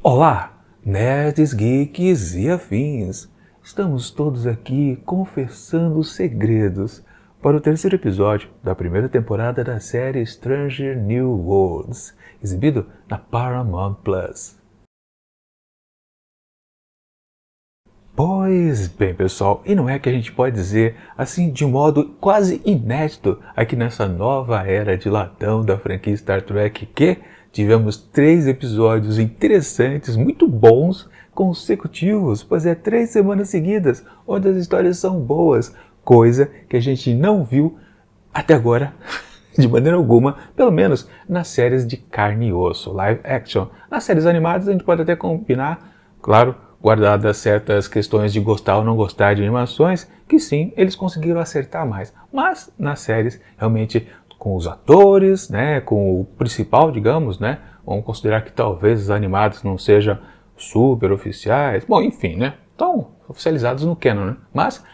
Olá, nerds, geeks e afins! Estamos todos aqui confessando segredos para o terceiro episódio da primeira temporada da série Stranger New Worlds, exibido na Paramount+. Pois bem, pessoal, e não é que a gente pode dizer assim de modo quase inédito aqui nessa nova era de latão da franquia Star Trek que tivemos 3 episódios interessantes, muito bons, consecutivos, pois é 3 semanas seguidas, onde as histórias são boas, coisa que a gente não viu até agora, de maneira alguma, pelo menos nas séries de carne e osso, live action. Nas séries animadas a gente pode até combinar, claro, guardadas certas questões de gostar ou não gostar de animações, que sim, eles conseguiram acertar mais. Mas nas séries, realmente, com os atores, né, com o principal, digamos, né, vamos considerar que talvez os animados não sejam super oficiais, bom, enfim, né, estão oficializados no canon, né, mas,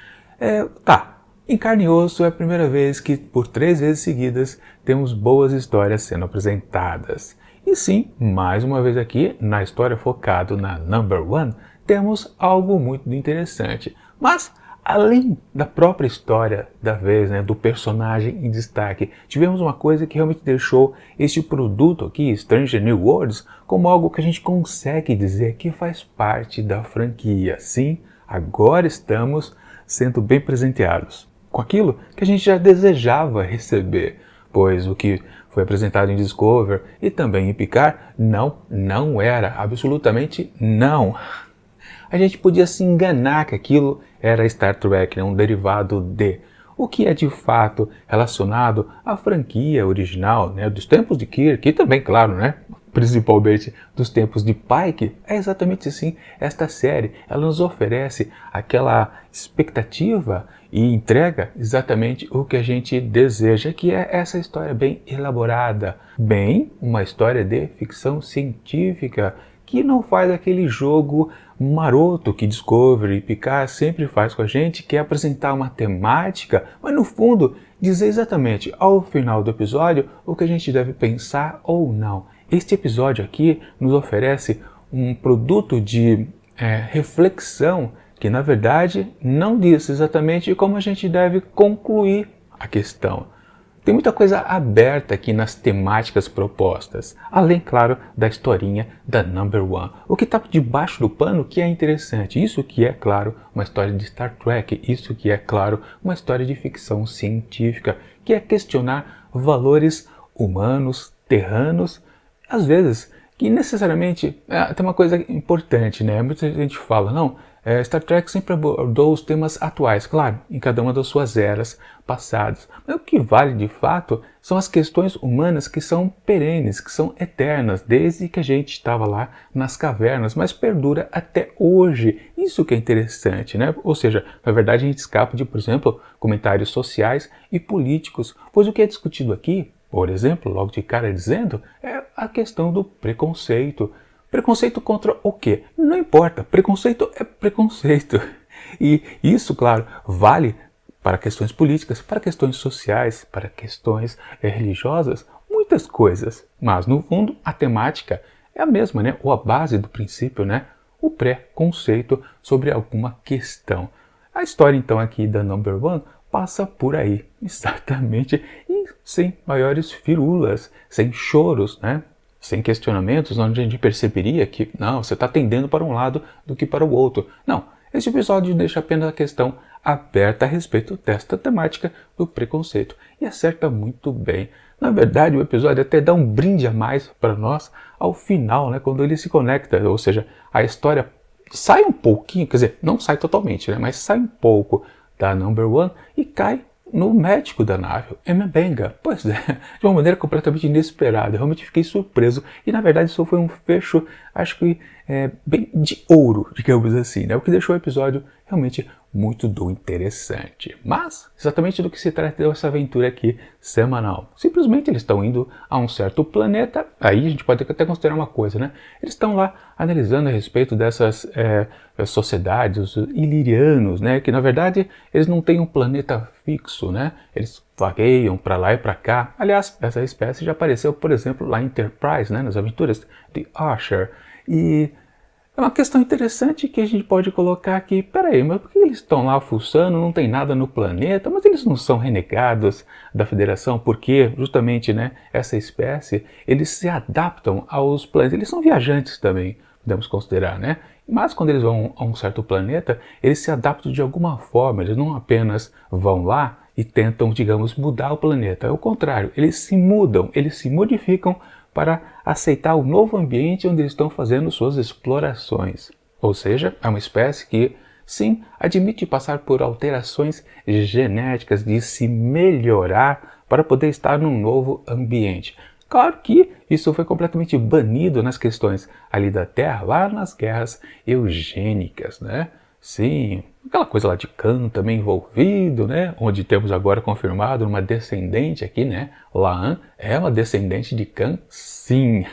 em carne e osso é a primeira vez que, por 3 vezes seguidas, temos boas histórias sendo apresentadas. E sim, mais uma vez aqui, na história focado na Number One, temos algo muito interessante. Mas, além da própria história da vez, né, do personagem em destaque, tivemos uma coisa que realmente deixou este produto aqui, Stranger New Worlds, como algo que a gente consegue dizer que faz parte da franquia. Sim, agora estamos sendo bem presenteados com aquilo que a gente já desejava receber, pois o que foi apresentado em Discovery e também em Picard não era, absolutamente não. A gente podia se enganar que aquilo era Star Trek, né, um derivado de. O que é de fato relacionado à franquia original, né, dos tempos de Kirk e também, claro, né, principalmente dos tempos de Pike, é exatamente assim. Esta série ela nos oferece aquela expectativa e entrega exatamente o que a gente deseja, que é essa história bem elaborada, bem uma história de ficção científica, que não faz aquele jogo maroto que Discovery e Picard sempre faz com a gente, que é apresentar uma temática, mas no fundo dizer exatamente ao final do episódio o que a gente deve pensar ou não. Este episódio aqui nos oferece um produto de reflexão que na verdade não diz exatamente como a gente deve concluir a questão. Tem muita coisa aberta aqui nas temáticas propostas, além, claro, da historinha da Number One. O que está debaixo do pano que é interessante, isso que é, claro, uma história de Star Trek, isso que é, claro, uma história de ficção científica, que é questionar valores humanos, terranos, às vezes, que necessariamente tem uma coisa importante, né? Muita gente fala, não, Star Trek sempre abordou os temas atuais, claro, em cada uma das suas eras passadas. Mas o que vale de fato são as questões humanas que são perenes, que são eternas, desde que a gente estava lá nas cavernas, mas perdura até hoje. Isso que é interessante, né? Ou seja, na verdade a gente escapa de, por exemplo, comentários sociais e políticos, pois o que é discutido aqui, por exemplo, logo de cara dizendo, é a questão do preconceito. Preconceito contra o quê? Não importa, preconceito é preconceito. E isso, claro, vale para questões políticas, para questões sociais, para questões religiosas, muitas coisas. Mas, no fundo, a temática é a mesma, né? Ou a base do princípio, né? O pré-conceito sobre alguma questão. A história, então, aqui da Number One passa por aí, exatamente, e sem maiores firulas, sem choros, né? Sem questionamentos, onde a gente perceberia que, não, você está tendendo para um lado do que para o outro. Não, este episódio deixa apenas a questão aberta a respeito desta temática do preconceito. E acerta muito bem. Na verdade, o episódio até dá um brinde a mais para nós ao final, né, quando ele se conecta. Ou seja, a história sai um pouquinho, quer dizer, não sai totalmente, né, mas sai um pouco da Number One e cai no médico da nave, M'Benga. Pois é, de uma maneira completamente inesperada. Eu realmente fiquei surpreso. E na verdade isso foi um fecho, acho que bem de ouro, digamos assim, né? O que deixou o episódio realmente muito interessante. Mas, exatamente do que se trata essa aventura aqui semanal. Simplesmente eles estão indo a um certo planeta, aí a gente pode até considerar uma coisa, né? Eles estão lá analisando a respeito dessas sociedades, os ilirianos, né? Que na verdade eles não têm um planeta fixo, né? Eles vagueiam para lá e para cá. Aliás, essa espécie já apareceu, por exemplo, lá em Enterprise, né? Nas aventuras de Archer. E é uma questão interessante que a gente pode colocar aqui, peraí, mas por que eles estão lá fuçando, não tem nada no planeta, mas eles não são renegados da Federação, porque justamente, né, essa espécie, eles se adaptam aos planetas, eles são viajantes também, podemos considerar, né? Mas quando eles vão a um certo planeta, eles se adaptam de alguma forma, eles não apenas vão lá e tentam, digamos, mudar o planeta, é o contrário, eles se mudam, eles se modificam para aceitar o novo ambiente onde eles estão fazendo suas explorações. Ou seja, é uma espécie que, sim, admite passar por alterações genéticas de se melhorar para poder estar num novo ambiente. Claro que isso foi completamente banido nas questões ali da Terra, lá nas guerras eugênicas, né? Sim, aquela coisa lá de Khan também envolvido, né? Onde temos agora confirmado uma descendente aqui, né? Laan é uma descendente de Khan, sim.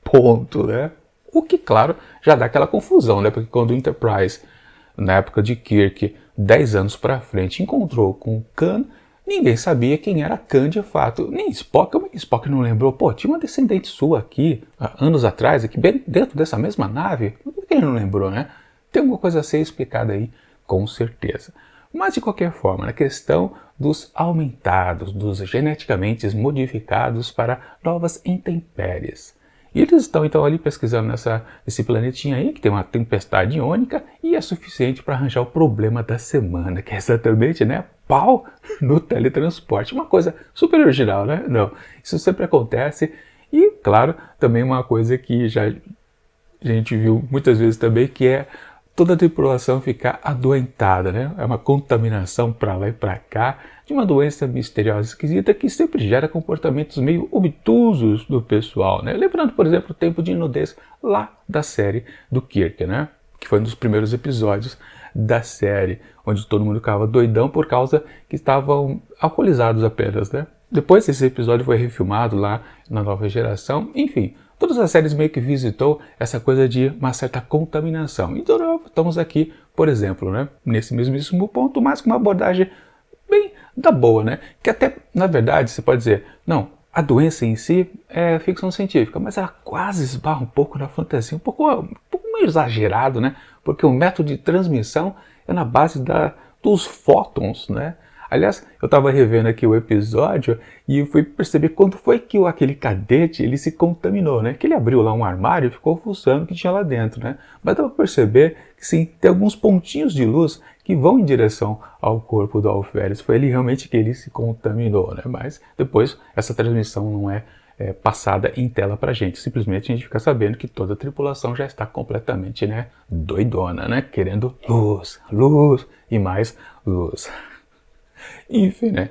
Ponto, né? O que, claro, já dá aquela confusão, né? Porque quando o Enterprise, na época de Kirk, 10 anos para frente, encontrou com Khan, ninguém sabia quem era Khan de fato. Nem Spock, como é que Spock não lembrou? Pô, tinha uma descendente sua aqui, anos atrás, aqui bem dentro dessa mesma nave. Por que ele não lembrou, né? Tem alguma coisa a ser explicada aí, com certeza. Mas, de qualquer forma, na questão dos aumentados, dos geneticamente modificados para novas intempéries. E eles estão, então, ali pesquisando nesse planetinha aí, que tem uma tempestade iônica, e é suficiente para arranjar o problema da semana, que é exatamente, né, pau no teletransporte. Uma coisa super original, né? Não, isso sempre acontece. E, claro, também uma coisa que já a gente viu muitas vezes também, que é toda a tripulação ficar adoentada, né? É uma contaminação para lá e para cá de uma doença misteriosa esquisita que sempre gera comportamentos meio obtusos do pessoal, né? Lembrando, por exemplo, o tempo de nudez lá da série do Kirk, né? Que foi um dos primeiros episódios da série, onde todo mundo ficava doidão por causa que estavam alcoolizados apenas, né? Depois esse episódio foi refilmado lá na Nova Geração, enfim. Todas as séries meio que visitou essa coisa de uma certa contaminação. Então estamos aqui, por exemplo, né, nesse mesmíssimo ponto, mas com uma abordagem bem da boa, né? Que até, na verdade, você pode dizer, não, a doença em si é ficção científica, mas ela quase esbarra um pouco na fantasia, um pouco meio exagerado, né? Porque o método de transmissão é na base dos fótons, né? Aliás, eu estava revendo aqui o episódio e fui perceber quando foi que aquele cadete ele se contaminou, né? Que ele abriu lá um armário e ficou fuçando o que tinha lá dentro, né? Mas dá para perceber que sim, tem alguns pontinhos de luz que vão em direção ao corpo do Alferes. Foi ele realmente que ele se contaminou, né? Mas depois essa transmissão não é passada em tela pra gente. Simplesmente a gente fica sabendo que toda a tripulação já está completamente, né, doidona, né? Querendo luz, luz e mais luz. Enfim, né?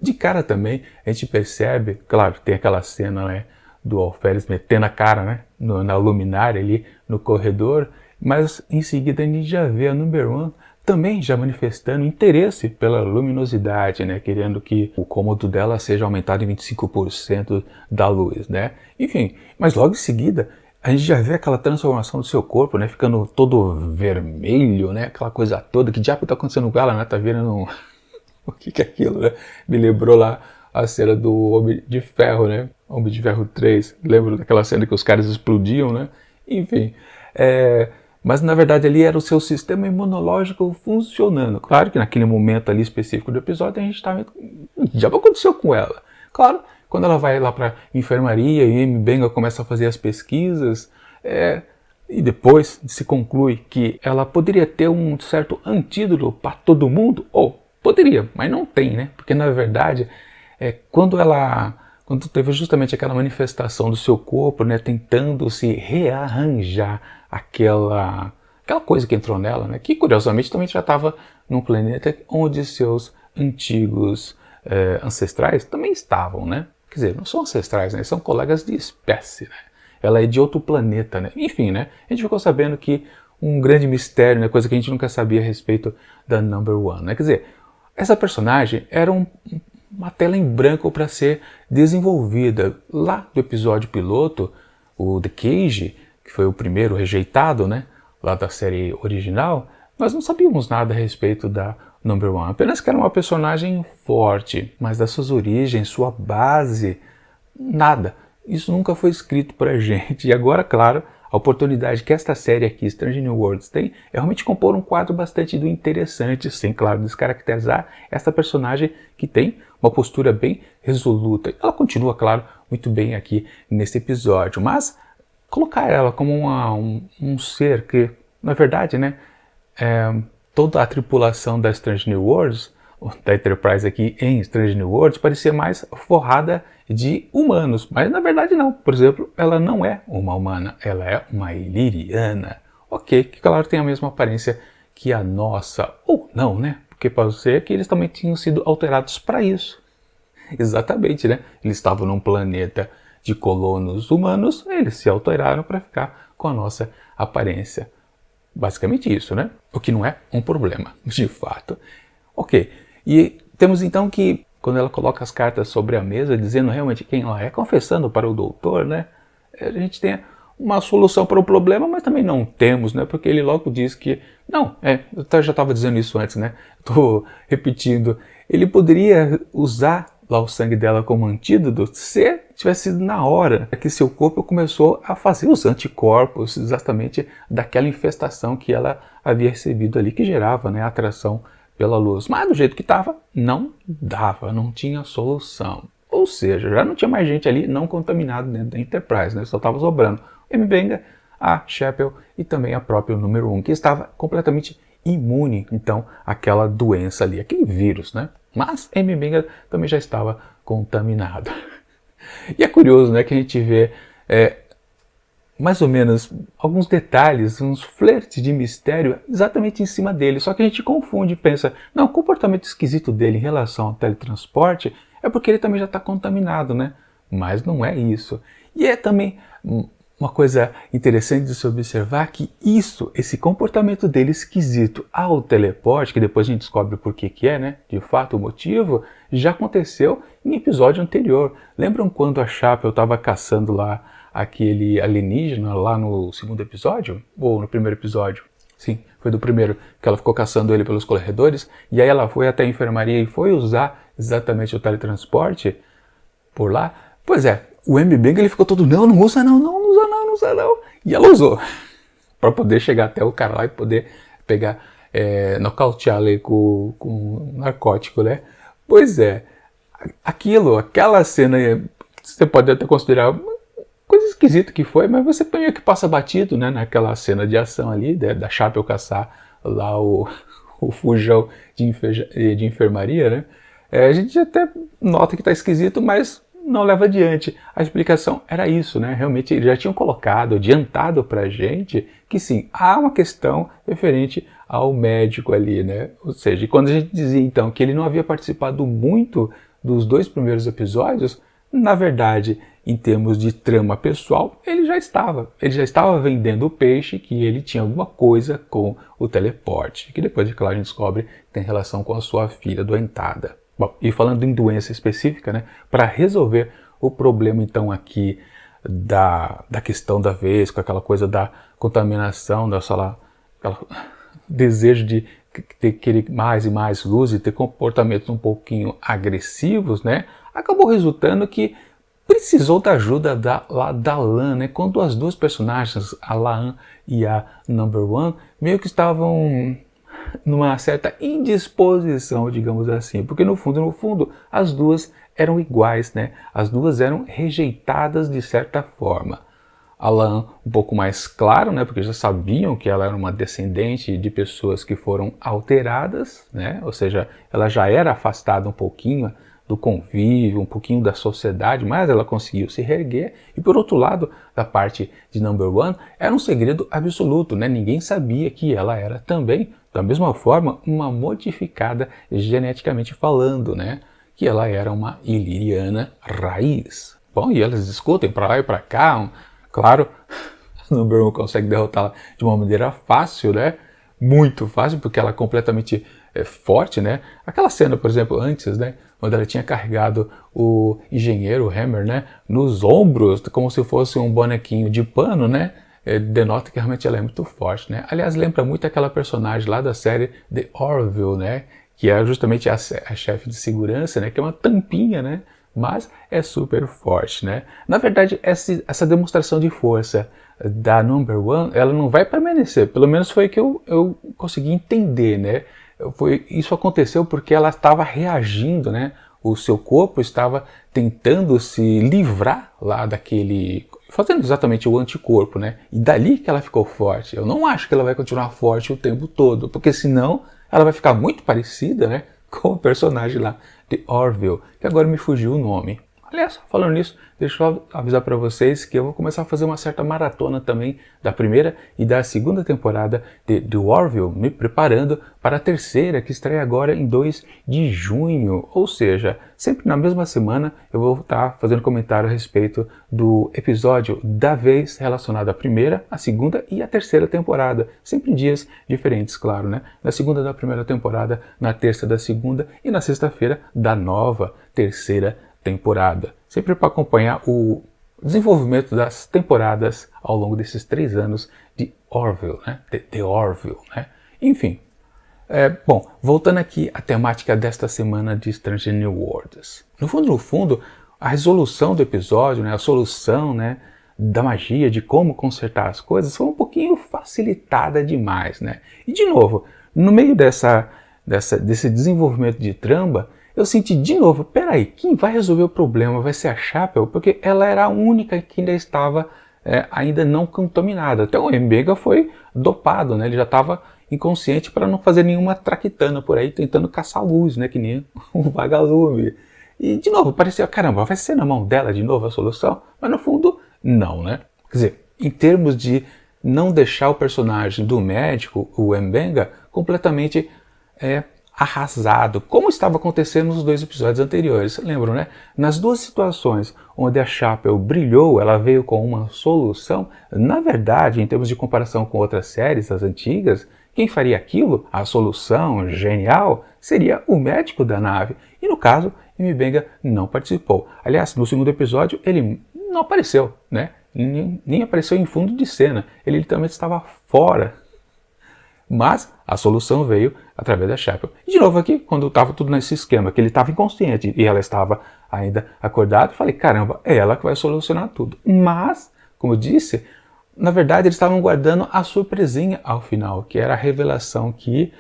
De cara também a gente percebe, claro, tem aquela cena, né, do Alferes metendo a cara, né, na luminária ali no corredor, mas em seguida a gente já vê a Number One também já manifestando interesse pela luminosidade, né, querendo que o cômodo dela seja aumentado em 25% da luz, né? Enfim, mas logo em seguida a gente já vê aquela transformação do seu corpo, né, ficando todo vermelho, né, aquela coisa toda, que diabo tá acontecendo com ela, né, tá virando o que é aquilo, né? Me lembrou lá a cena do Homem de Ferro, né? Homem de Ferro 3. Lembro daquela cena que os caras explodiam, né? Enfim. Mas na verdade ali era o seu sistema imunológico funcionando. Claro que naquele momento ali específico do episódio a gente estava... O que já aconteceu com ela? Claro, quando ela vai lá para enfermaria e M. Benga começa a fazer as pesquisas... E depois se conclui que ela poderia ter um certo antídoto para todo mundo, ou poderia, mas não tem, né? Porque na verdade, quando teve justamente aquela manifestação do seu corpo, né, tentando se rearranjar aquela coisa que entrou nela, né, que curiosamente também já estava num planeta onde seus antigos ancestrais também estavam, né? Quer dizer, não são ancestrais, né? São colegas de espécie, né? Ela é de outro planeta, né? Enfim, né? A gente ficou sabendo que um grande mistério, né, coisa que a gente nunca sabia a respeito da Number One, né? Quer dizer, essa personagem era uma tela em branco para ser desenvolvida. Lá do episódio piloto, o The Cage, que foi o primeiro rejeitado, né, lá da série original, nós não sabíamos nada a respeito da Number One. Apenas que era uma personagem forte, mas das suas origens, sua base, nada. Isso nunca foi escrito pra gente. E agora, claro, A oportunidade que esta série aqui, Strange New Worlds, tem é realmente compor um quadro bastante do interessante, sem, claro, descaracterizar essa personagem que tem uma postura bem resoluta. Ela continua, claro, muito bem aqui nesse episódio, mas colocar ela como um ser que, na verdade, né, toda a tripulação da Strange New Worlds, da Enterprise aqui em Strange New Worlds, parecia mais forrada de humanos, mas na verdade não. Por exemplo, ela não é uma humana, ela é uma iliriana. Ok, que claro tem a mesma aparência que a nossa, ou não, né? Porque pode ser que eles também tinham sido alterados para isso. Exatamente, né? Eles estavam num planeta de colonos humanos, eles se alteraram para ficar com a nossa aparência. Basicamente isso, né? O que não é um problema, de fato. Ok, e temos então que, quando ela coloca as cartas sobre a mesa, dizendo realmente quem ela é, confessando para o doutor, né? A gente tem uma solução para o problema, mas também não temos, né? Porque ele logo diz que, não, eu já estava dizendo isso antes, né? Estou repetindo, ele poderia usar lá o sangue dela como antídoto se tivesse sido na hora que seu corpo começou a fazer os anticorpos exatamente daquela infestação que ela havia recebido ali, que gerava, né, a atração pela luz. Mas do jeito que estava, não dava, não tinha solução. Ou seja, já não tinha mais gente ali não contaminada dentro da Enterprise, né? Só estava sobrando o M'Benga, a Chapel e também a própria número 1, que estava completamente imune, então, àquela doença ali, aquele vírus, né? Mas M'Benga também já estava contaminado. E é curioso, né, que a gente vê mais ou menos alguns detalhes, uns flertes de mistério exatamente em cima dele. Só que a gente confunde e pensa, não, o comportamento esquisito dele em relação ao teletransporte é porque ele também já está contaminado, né? Mas não é isso. E é também uma coisa interessante de se observar que esse comportamento dele esquisito ao teleporte, que depois a gente descobre por que é, né? De fato, o motivo, já aconteceu em episódio anterior. Lembram quando a Chapel estava caçando lá aquele alienígena lá no segundo episódio? Ou no primeiro episódio? Sim, foi do primeiro, que ela ficou caçando ele pelos corredores, e aí ela foi até a enfermaria e foi usar exatamente o teletransporte por lá. Pois é, o M'Benga ele ficou todo, não usa não, não usa não. E ela usou, para poder chegar até o cara lá e poder pegar, nocautear ele com narcótico, né? Pois é, aquela cena, você pode até considerar coisa esquisita que foi, mas você meio que passa batido, né, naquela cena de ação ali, da Chapel caçar lá o fujão de enfermaria, né? A gente até nota que está esquisito, mas não leva adiante. A explicação era isso, né? Realmente eles já tinham adiantado para a gente que sim, há uma questão referente ao médico ali, né? Ou seja, quando a gente dizia então que ele não havia participado muito dos 2 primeiros episódios, na verdade, em termos de trama pessoal, ele já estava vendendo o peixe, que ele tinha alguma coisa com o teleporte, que depois, claro, a gente descobre que tem relação com a sua filha doentada. Bom, e falando em doença específica, né, para resolver o problema então aqui da questão da vez, com aquela coisa da contaminação, aquele desejo de querer mais e mais luz e ter comportamentos um pouquinho agressivos, né, acabou resultando que precisou da ajuda da Lan, né, quando as duas personagens, a Lan e a Number One, meio que estavam numa certa indisposição, digamos assim, porque no fundo, as duas eram iguais, né? As duas eram rejeitadas de certa forma. A Lan um pouco mais claro, né? Porque já sabiam que ela era uma descendente de pessoas que foram alteradas, né? Ou seja, ela já era afastada um pouquinho do convívio, um pouquinho da sociedade, mas ela conseguiu se reerguer. E por outro lado, da parte de Number One, era um segredo absoluto, né? Ninguém sabia que ela era também, da mesma forma, uma modificada geneticamente falando, né? Que ela era uma iliriana raiz. Bom, e elas discutem para lá e para cá. Claro, a Number One consegue derrotá-la de uma maneira fácil, né? Muito fácil, porque ela é completamente forte, né? Aquela cena, por exemplo, antes, né? Quando ela tinha carregado o engenheiro, o Hammer, né? Nos ombros, como se fosse um bonequinho de pano, né? Denota que realmente ela é muito forte, né? Aliás, lembra muito aquela personagem lá da série The Orville, né? Que é justamente a chefe de segurança, né? Que é uma tampinha, né? Mas é super forte, né? Na verdade, essa demonstração de força da Number One, ela não vai permanecer. Pelo menos foi o que eu consegui entender, né? Isso aconteceu porque ela estava reagindo, né? O seu corpo estava tentando se livrar lá daquele... fazendo exatamente o anticorpo, né? E dali que ela ficou forte. Eu não acho que ela vai continuar forte o tempo todo, porque senão ela vai ficar muito parecida, né? Com o personagem lá de Orville, que agora me fugiu o nome. Aliás, falando nisso, deixa eu avisar para vocês que eu vou começar a fazer uma certa maratona também da primeira e da segunda temporada de Orville, me preparando para a terceira, que estreia agora em 2 de junho. Ou seja, sempre na mesma semana eu vou estar fazendo comentário a respeito do episódio da vez relacionado à primeira, à segunda e à terceira temporada. Sempre em dias diferentes, claro, né? Na segunda da primeira temporada, na terça da segunda e na sexta-feira da nova terceira temporada. Sempre para acompanhar o desenvolvimento das temporadas ao longo desses 3 anos de Orville, né? De Orville, né? Enfim. Bom, voltando aqui à temática desta semana de Stranger New Worlds. No fundo, a resolução do episódio, né? A solução, né? Da magia, de como consertar as coisas, foi um pouquinho facilitada demais, né? E de novo, no meio desse desenvolvimento de trama, eu senti de novo, peraí, quem vai resolver o problema vai ser a Chapel, porque ela era a única que ainda estava ainda não contaminada. Até o M'Benga foi dopado, né? Ele já estava inconsciente para não fazer nenhuma traquitana por aí, tentando caçar luz, né? Que nem um vagalume. E de novo, parecia, caramba, vai ser na mão dela de novo a solução? Mas no fundo, não, né? Quer dizer, em termos de não deixar o personagem do médico, o M'Benga, completamente arrasado, como estava acontecendo nos 2 episódios anteriores. Lembram, né? Nas 2 situações onde a Chapel brilhou, ela veio com uma solução. Na verdade, em termos de comparação com outras séries, as antigas, quem faria aquilo, a solução genial, seria o médico da nave. E no caso, M'Benga não participou. Aliás, no segundo episódio, ele não apareceu, né? Nem apareceu em fundo de cena. Ele literalmente estava fora. Mas a solução veio através da Chapel. E de novo aqui, quando estava tudo nesse esquema, que ele estava inconsciente e ela estava ainda acordada, eu falei, caramba, é ela que vai solucionar tudo. Mas, como eu disse, na verdade eles estavam guardando a surpresinha ao final, que era a revelação que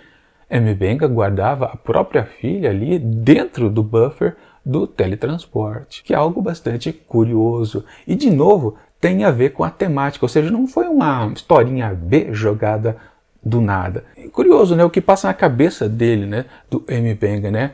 M'Benga guardava a própria filha ali dentro do buffer do teletransporte, que é algo bastante curioso. E de novo, tem a ver com a temática, ou seja, não foi uma historinha B jogada do nada. É curioso, né? O que passa na cabeça dele, né? Do M'Benga, né?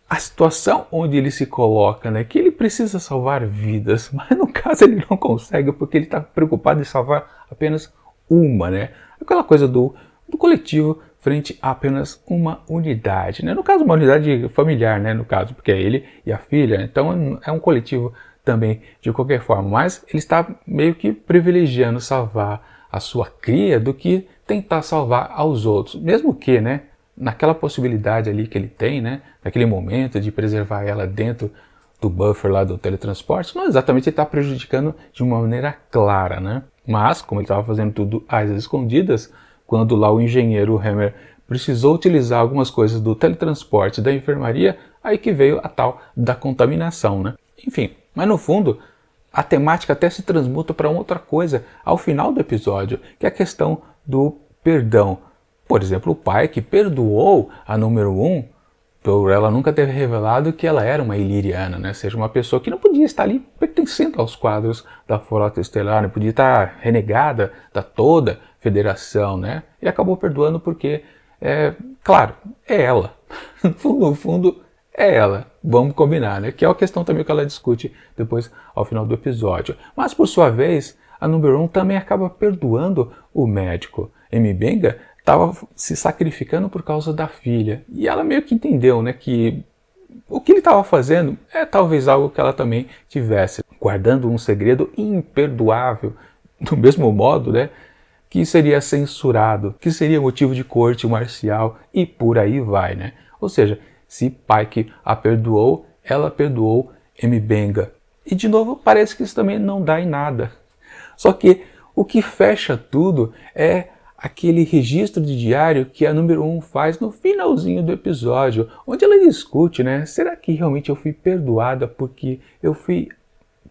A situação onde ele se coloca, né? Que ele precisa salvar vidas, mas no caso ele não consegue porque ele está preocupado em salvar apenas uma, né? Aquela coisa do coletivo frente a apenas uma unidade, né? No caso, uma unidade familiar, né? No caso, porque é ele e a filha, então é um coletivo também de qualquer forma, mas ele está meio que privilegiando salvar a sua cria do que tentar salvar aos outros, mesmo que, né, naquela possibilidade ali que ele tem, né, naquele momento de preservar ela dentro do buffer lá do teletransporte, não exatamente ele está prejudicando de uma maneira clara, né, mas como ele estava fazendo tudo às escondidas, quando lá o engenheiro Hammer precisou utilizar algumas coisas do teletransporte da enfermaria, aí que veio a tal da contaminação, né, enfim, mas no fundo a temática até se transmuta para outra coisa ao final do episódio, que é a questão do perdão. Por exemplo, o pai que perdoou a número 1 por ela nunca ter revelado que ela era uma iliriana, né? Ou seja, uma pessoa que não podia estar ali pertencendo aos quadros da Frota Estelar, não podia estar renegada da toda a federação, né? E acabou perdoando porque, claro, é ela. No fundo, é ela. Vamos combinar, né? Que é a questão também que ela discute depois ao final do episódio. Mas, por sua vez, a Number 1 também acaba perdoando o médico. M'Benga estava se sacrificando por causa da filha. E ela meio que entendeu, né? Que o que ele estava fazendo é talvez algo que ela também tivesse. Guardando um segredo imperdoável. Do mesmo modo, né? Que seria censurado. Que seria motivo de corte marcial. E por aí vai, né? Ou seja, se Pike a perdoou, ela perdoou M'Benga. E de novo, parece que isso também não dá em nada. Só que o que fecha tudo é aquele registro de diário que a número 1 faz no finalzinho do episódio, onde ela discute, né? Será que realmente eu fui perdoada porque eu fui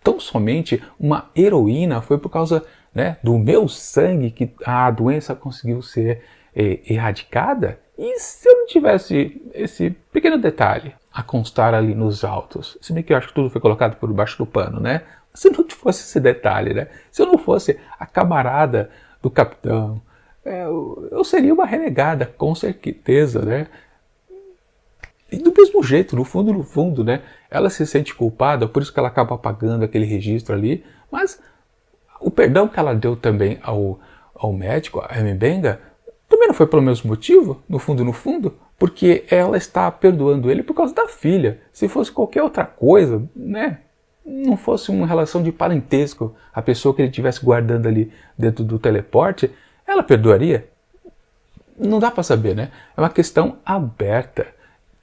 tão somente uma heroína? Foi por causa né, do meu sangue que a doença conseguiu ser erradicada? E se eu não tivesse esse pequeno detalhe a constar ali nos autos? Se bem que eu acho que tudo foi colocado por baixo do pano, né? Se não fosse esse detalhe, né? Se eu não fosse a camarada do capitão, eu seria uma renegada, com certeza, né? E do mesmo jeito, no fundo, né? Ela se sente culpada, por isso que ela acaba apagando aquele registro ali, mas o perdão que ela deu também ao médico, a Mbenga, também não foi pelo mesmo motivo, no fundo, porque ela está perdoando ele por causa da filha. Se fosse qualquer outra coisa, né? Não fosse uma relação de parentesco, a pessoa que ele estivesse guardando ali dentro do teleporte, ela perdoaria? Não dá para saber, né? É uma questão aberta,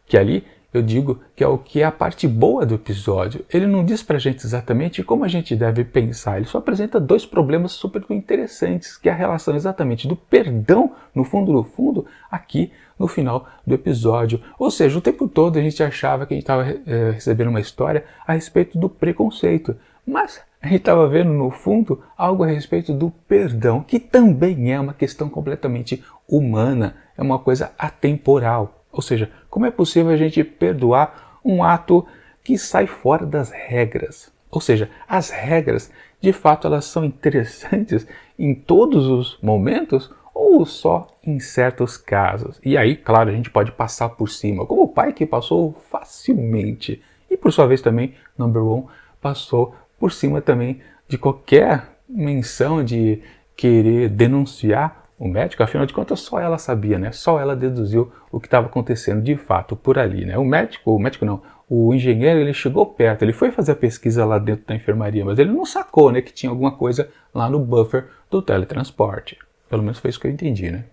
que ali eu digo que é a parte boa do episódio. Ele não diz pra gente exatamente como a gente deve pensar, ele só apresenta dois problemas super interessantes, que é a relação exatamente do perdão, no fundo, aqui no final do episódio. Ou seja, o tempo todo a gente achava que a gente estava recebendo uma história a respeito do preconceito, mas a gente estava vendo no fundo algo a respeito do perdão, que também é uma questão completamente humana, é uma coisa atemporal. Ou seja, como é possível a gente perdoar um ato que sai fora das regras? Ou seja, as regras, de fato, elas são interessantes em todos os momentos ou só em certos casos? E aí, claro, a gente pode passar por cima, como o pai que passou facilmente. E por sua vez também, Number One passou por cima também de qualquer menção de querer denunciar o médico. Afinal de contas, só ela sabia, né? Só ela deduziu o que estava acontecendo de fato por ali, né? O médico não, o engenheiro, ele chegou perto, ele foi fazer a pesquisa lá dentro da enfermaria, mas ele não sacou, né, que tinha alguma coisa lá no buffer do teletransporte. Pelo menos foi isso que eu entendi, né?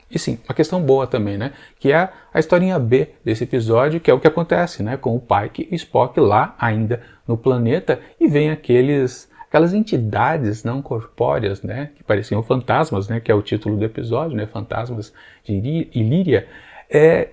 E sim, uma questão boa também, né? Que é a historinha B desse episódio, que é o que acontece, né? Com o Pike e Spock lá ainda no planeta, e vem aquelas entidades não corpóreas, né, que pareciam fantasmas, né, que é o título do episódio, né, Fantasmas de Illyria.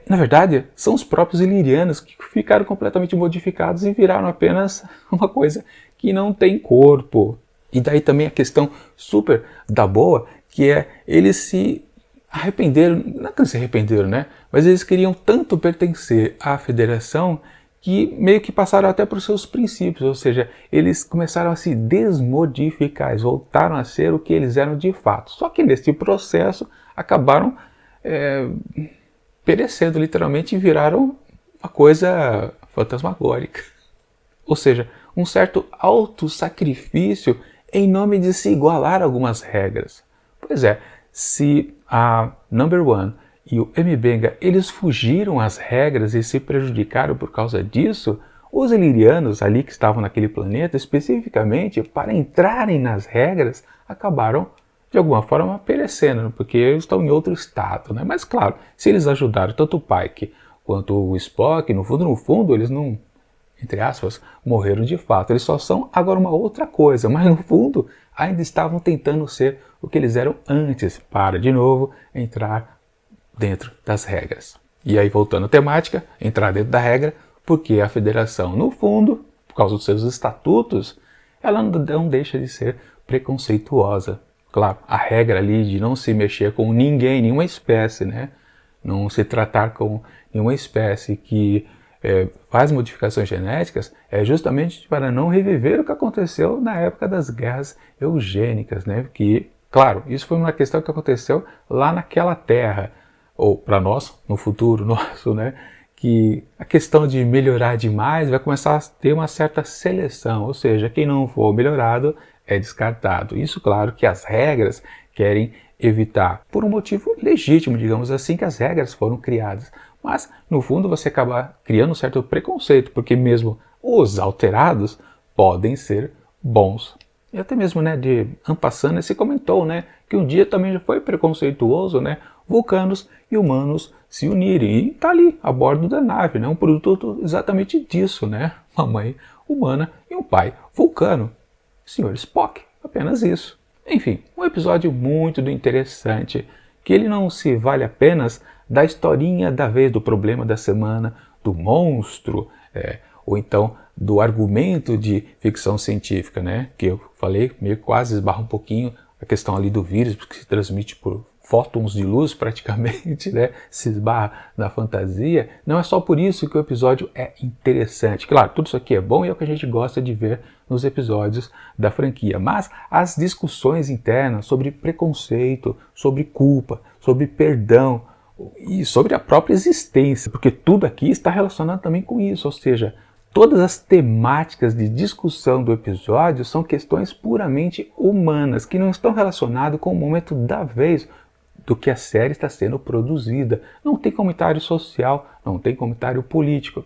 Na verdade, são os próprios ilirianos que ficaram completamente modificados e viraram apenas uma coisa que não tem corpo. E daí também a questão super da boa, que é eles se arrependeram, não é que eles se arrependeram, né, mas eles queriam tanto pertencer à Federação que meio que passaram até para os seus princípios, ou seja, eles começaram a se desmodificar, eles voltaram a ser o que eles eram de fato. Só que nesse processo acabaram perecendo literalmente e viraram uma coisa fantasmagórica. Ou seja, um certo autossacrifício em nome de se igualar a algumas regras. Pois é, se a Number One e o Mbenga, eles fugiram às regras e se prejudicaram por causa disso, os ilirianos ali que estavam naquele planeta, especificamente para entrarem nas regras, acabaram de alguma forma perecendo, porque eles estão em outro estado, né? Mas claro, se eles ajudaram tanto o Pike quanto o Spock, no fundo, eles não, entre aspas, morreram de fato. Eles só são agora uma outra coisa, mas no fundo ainda estavam tentando ser o que eles eram antes, para de novo entrar dentro das regras. E aí, voltando à temática, entrar dentro da regra, porque a Federação, no fundo, por causa dos seus estatutos, ela não deixa de ser preconceituosa. Claro, a regra ali de não se mexer com ninguém, nenhuma espécie, né? Não se tratar com nenhuma espécie que faz modificações genéticas, é justamente para não reviver o que aconteceu na época das guerras eugênicas, né? Que, claro, isso foi uma questão que aconteceu lá naquela terra, ou para nós, no futuro nosso, né, que a questão de melhorar demais vai começar a ter uma certa seleção, ou seja, quem não for melhorado é descartado. Isso, claro, que as regras querem evitar, por um motivo legítimo, digamos assim, que as regras foram criadas. Mas, no fundo, você acaba criando um certo preconceito, porque mesmo os alterados podem ser bons. E até mesmo, né, de en passant, se comentou, né, que um dia também já foi preconceituoso, né, vulcanos e humanos se unirem. E está ali, a bordo da nave, né, um produto exatamente disso, né, uma mãe humana e um pai vulcano. Sr. Spock, apenas isso. Enfim, um episódio muito interessante, que ele não se vale apenas da historinha da vez, do problema da semana, do monstro, ou então do argumento de ficção científica, né? Que eu falei, meio quase esbarra um pouquinho a questão ali do vírus, porque se transmite por fótons de luz praticamente, né, se esbarra na fantasia. Não é só por isso que o episódio é interessante. Claro, tudo isso aqui é bom e é o que a gente gosta de ver nos episódios da franquia, mas as discussões internas sobre preconceito, sobre culpa, sobre perdão e sobre a própria existência, porque tudo aqui está relacionado também com isso, ou seja, todas as temáticas de discussão do episódio são questões puramente humanas, que não estão relacionadas com o momento da vez do que a série está sendo produzida. Não tem comentário social, não tem comentário político.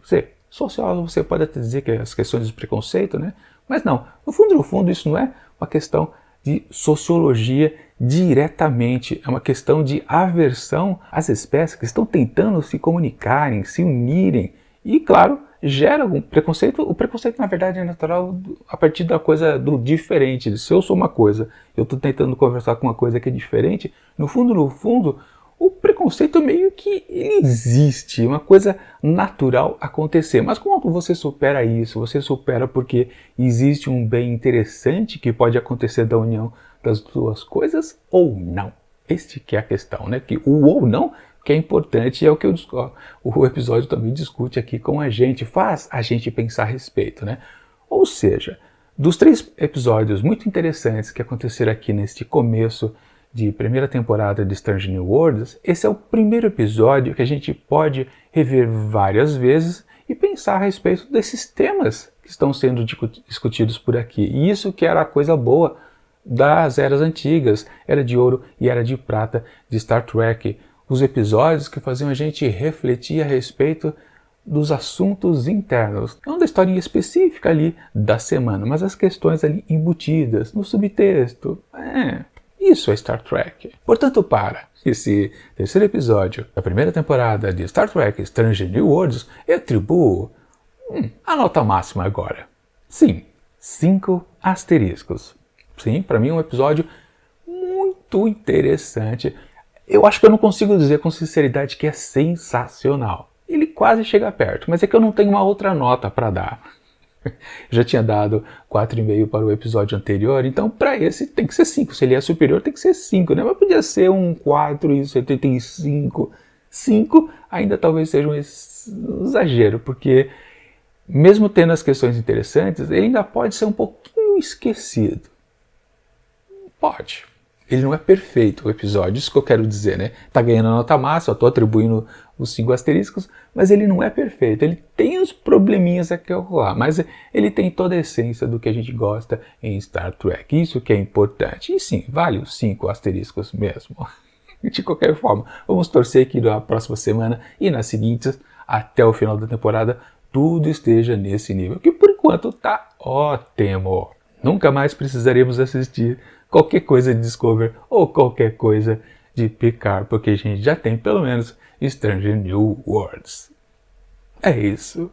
Social você pode até dizer que é as questões de preconceito, né? Mas não, no fundo isso não é uma questão de sociologia diretamente, é uma questão de aversão às espécies que estão tentando se comunicarem, se unirem e, claro, gera algum preconceito. O preconceito, na verdade, é natural a partir da coisa do diferente. Se eu sou uma coisa, eu estou tentando conversar com uma coisa que é diferente, no fundo, o preconceito meio que ele existe, uma coisa natural acontecer. Mas como você supera isso? Você supera porque existe um bem interessante que pode acontecer da união das duas coisas ou não? Este que é a questão, né? Que o ou não que é importante, é o que o episódio também discute aqui com a gente, faz a gente pensar a respeito, né? Ou seja, dos 3 episódios muito interessantes que aconteceram aqui neste começo de primeira temporada de Strange New Worlds, esse é o primeiro episódio que a gente pode rever várias vezes e pensar a respeito desses temas que estão sendo discutidos por aqui. E isso que era a coisa boa das eras antigas, Era de Ouro e Era de Prata de Star Trek. Os episódios que faziam a gente refletir a respeito dos assuntos internos, não da historinha específica ali da semana, mas as questões ali embutidas no subtexto. Isso é Star Trek. Portanto, para esse terceiro episódio da primeira temporada de Star Trek Strange New Worlds, eu atribuo a nota máxima agora. Sim, 5 asteriscos. Sim, para mim é um episódio muito interessante. Eu acho que eu não consigo dizer com sinceridade que é sensacional. Ele quase chega perto, mas é que eu não tenho uma outra nota para dar. Já tinha dado 4,5 para o episódio anterior, então para esse tem que ser 5. Se ele é superior, tem que ser 5, né? Mas podia ser um 4,75. 5 ainda talvez seja um exagero, porque mesmo tendo as questões interessantes, ele ainda pode ser um pouquinho esquecido. Pode. Ele não é perfeito, o episódio, isso que eu quero dizer, né? Tá ganhando a nota máxima, eu tô atribuindo os 5 asteriscos, mas ele não é perfeito. Ele tem uns probleminhas aqui lá, mas ele tem toda a essência do que a gente gosta em Star Trek. Isso que é importante. E sim, vale os 5 asteriscos mesmo. De qualquer forma, vamos torcer que na próxima semana e nas seguintes, até o final da temporada, tudo esteja nesse nível, que por enquanto tá ótimo. Nunca mais precisaremos assistir qualquer coisa de Discovery ou qualquer coisa de Picard, porque a gente já tem pelo menos Strange New Worlds. É isso.